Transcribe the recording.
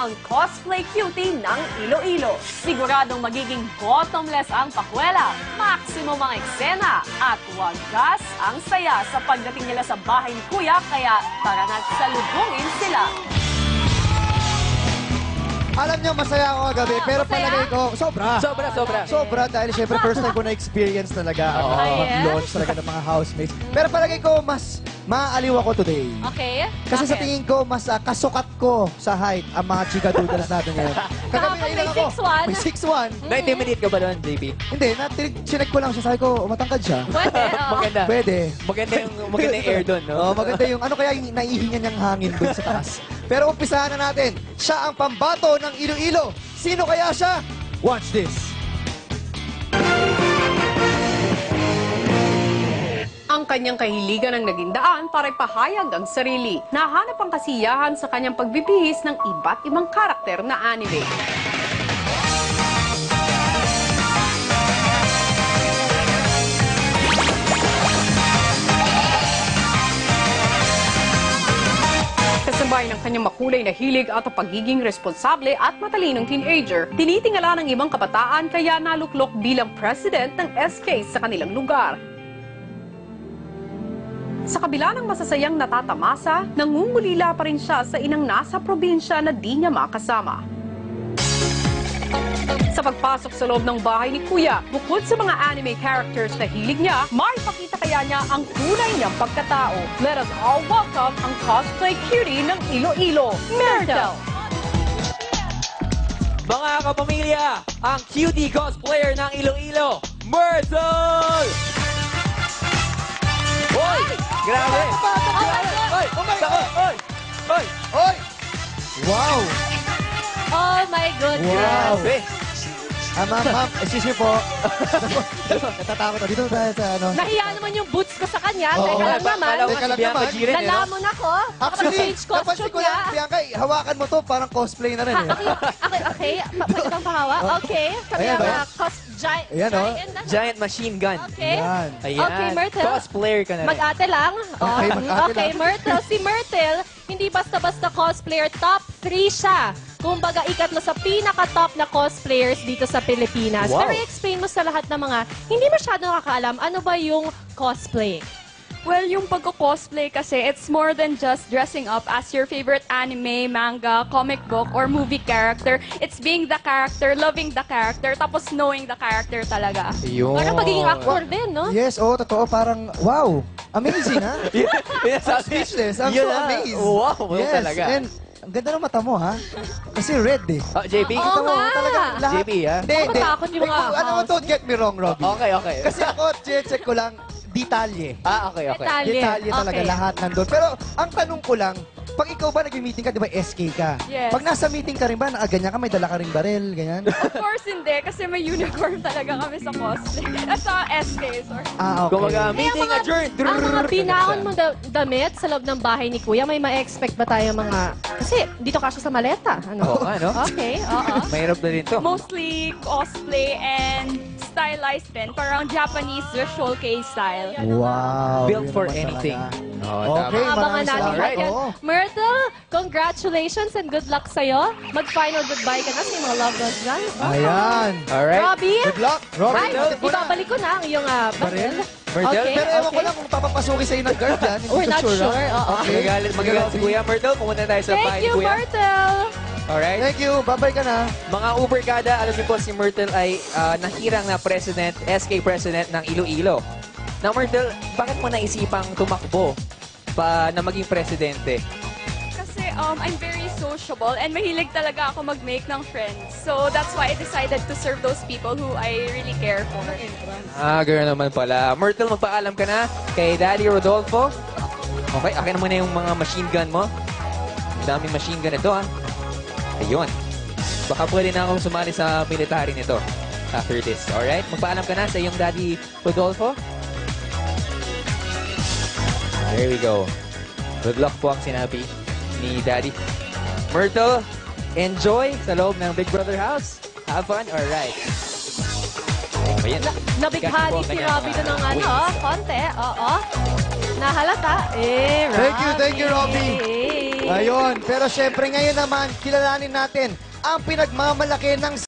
ang cosplay cutie ng Iloilo. Siguradong magiging bottomless ang pakwela, maximum ang eksena, at wagas ang saya sa pagdating nila sa bahay ni Kuya, kaya tara na't salubungin sila. Alam niyo, masaya ako kagabi, pero masaya? palagay ko, sobra. Sobra dahil syempre first time ko na-experience talaga ang mag-launch talaga ng mga housemates. Pero palagay ko, mas maaaliw ako today. Okay? Kasi sa tingin ko, mas kasukat ko sa height ang mga chika-doodles natin ngayon. Kagabi Kahapon lang may ako. 6'1". May 6'1". Na-intimidate ka ba doon, JP? Hindi, chinek ko lang siya. Sabi ko, matangkad siya. Pwede, oo. Maganda. Pwede. Maganda yung air doon, no? Oh, maganda yung, ano kaya yung naihinga niyang hangin doon sa taas. Pero umpisahan na natin. Siya ang pambato ng Iloilo. Sino kaya siya? Watch this. Ang kanyang kahiligan ang naging daan para ipahayag ang sarili. Nahanap ang kasiyahan sa kanyang pagbibihis ng iba't ibang karakter na anime. Kasabay ng kanyang makulay na hilig at ang pagiging responsable at matalinong teenager, tinitingala ng ibang kabataan kaya naluklok bilang president ng SK sa kanilang lugar. Sa kabila ng masasayang natatamasa, nangungulila pa rin siya sa inang nasa probinsya na di niya makasama. Sa pagpasok sa loob ng bahay ni Kuya, bukod sa mga anime characters na hilig niya, maipakita kaya niya ang tunay niyang pagkatao. Let us all welcome ang cosplay cutie ng Iloilo, Myrtle! Mga kapamilya, ang cutie cosplayer ng Iloilo, Myrtle! Hoy! Grabe! Hoy! Oh my God! Hoy! Hoy! Oy! Wow! Oh my goodness! Wow! Grabe! Ma'am, excuse me po. Natatakot ako. Dito tayo sa ano. Nahiya naman yung boots ko sa kanya. Oo. Teka lang naman. Kala ko Teka si lang Bianca naman. Jiren, eh, no? Nalamon ako. Actually, Change napansin costume ko niya. lang, Bianca, hawakan mo to, parang cosplay na rin eh. Okay. Pwede kang pahawa? Okay. Kami Ayan, ang oh. giant. Ayan, oh. Giant machine gun. Okay. Yan. Ayan. Okay, Myrtle. Cosplayer ka na rin. Mag-ate lang. Okay, mag-ate Okay, lang. Myrtle. Si Myrtle, hindi basta-basta cosplayer. Top 3 siya. Kumbaga, ikatlo sa pinaka-top na cosplayers dito sa Pilipinas. Wow. Pero i-explain mo sa lahat ng mga hindi masyado nakakaalam, ano ba yung cosplaying? Well, yung pagko-cosplay kasi, it's more than just dressing up as your favorite anime, manga, comic book, or movie character. It's being the character, loving the character, tapos knowing the character talaga. Yun. Parang pagiging actor din, no? Yes, oo, totoo. Parang, wow. Amazing, ha? Yes, I'm speechless. I'm so amazed. Wow, Yes, talaga. and ang ganda ng mata mo, ha? Kasi red, eh. JP? Oo Kita mo, nga. talaga lahat. JP, ha? Hindi, hindi. Nakatakot yung mga Ano mo, don't get me wrong, Robbie. Okay. Kasi ako, check ko lang, detalye. Okay. Detalye. Detalye talaga, Okay. lahat nandun. Pero, ang tanong ko lang, pag ikaw ba nag-meeting ka, di ba SK ka? Yes. Pag nasa meeting ka rin ba, ganyan ka, may dala ka ring baril, ganyan? Of course, hindi, kasi may uniform talaga kami sa cosplay. Sa SK, sorry. Ah, okay. Kumaga, Eh, meeting ang mga- adjourned. Ang mga binaon mo damit sa loob ng bahay ni Kuya, may ma-expect ba tayo mga... Kasi dito ka siya sa maleta. Ano? Oo, ano? Okay, oo. Mahirap na rin to. Mostly cosplay and stylized din. Parang Japanese visual case style. Wow. Built yun for naman anything. talaga. Oh, Okay, Abangan maraming natin salamat. lahat yan. Oo. Myrtle, congratulations and good luck sa'yo. Mag-final goodbye ka na sa mga loved ones dyan. Ayan. Alright. Robbie, Good luck. Robin, ay, bakit mo na? ibabalik ko na ang iyong baril. Myrtle? Okay, Pero ewan ko okay. lang kung papapasukin sa'yo ng guard yan. Hindi We're ko not sure. ah. Oo. Okay. Magagalit si Kuya Myrtle. Pumunta tayo sa bahay Thank ni you, Kuya. Myrtle. Alright. Thank you. Babay ka na. Mga Uberkada, alam niyo po si Myrtle ay nahirang na president, SK president ng Iloilo. Now Myrtle, bakit mo naisipang tumakbo na maging presidente? Kasi I'm very sociable and mahilig talaga ako mag-make ng friends. So that's why I decided to serve those people who I really care for. Gano'n naman pala. Myrtle, magpaalam ka na kay Daddy Rodolfo. Okay, akin na muna yung mga machine gun mo. Daming machine gun ito, ha. Ayun. Baka pwede na akong sumali sa military nito after this. Alright? Magpaalam ka na sa iyong Daddy Rodolfo. There we go. Good luck po ang sinabi ni Daddy. Myrtle, enjoy sa loob ng Big Brother house. Have fun. Alright. Ayan. Nabighani si Robbie doon ng ano, konti. Oo. Nahalata. Thank you, Robbie. Ayun. Pero syempre ngayon naman, kilalanin natin ang pinagmamalaki ng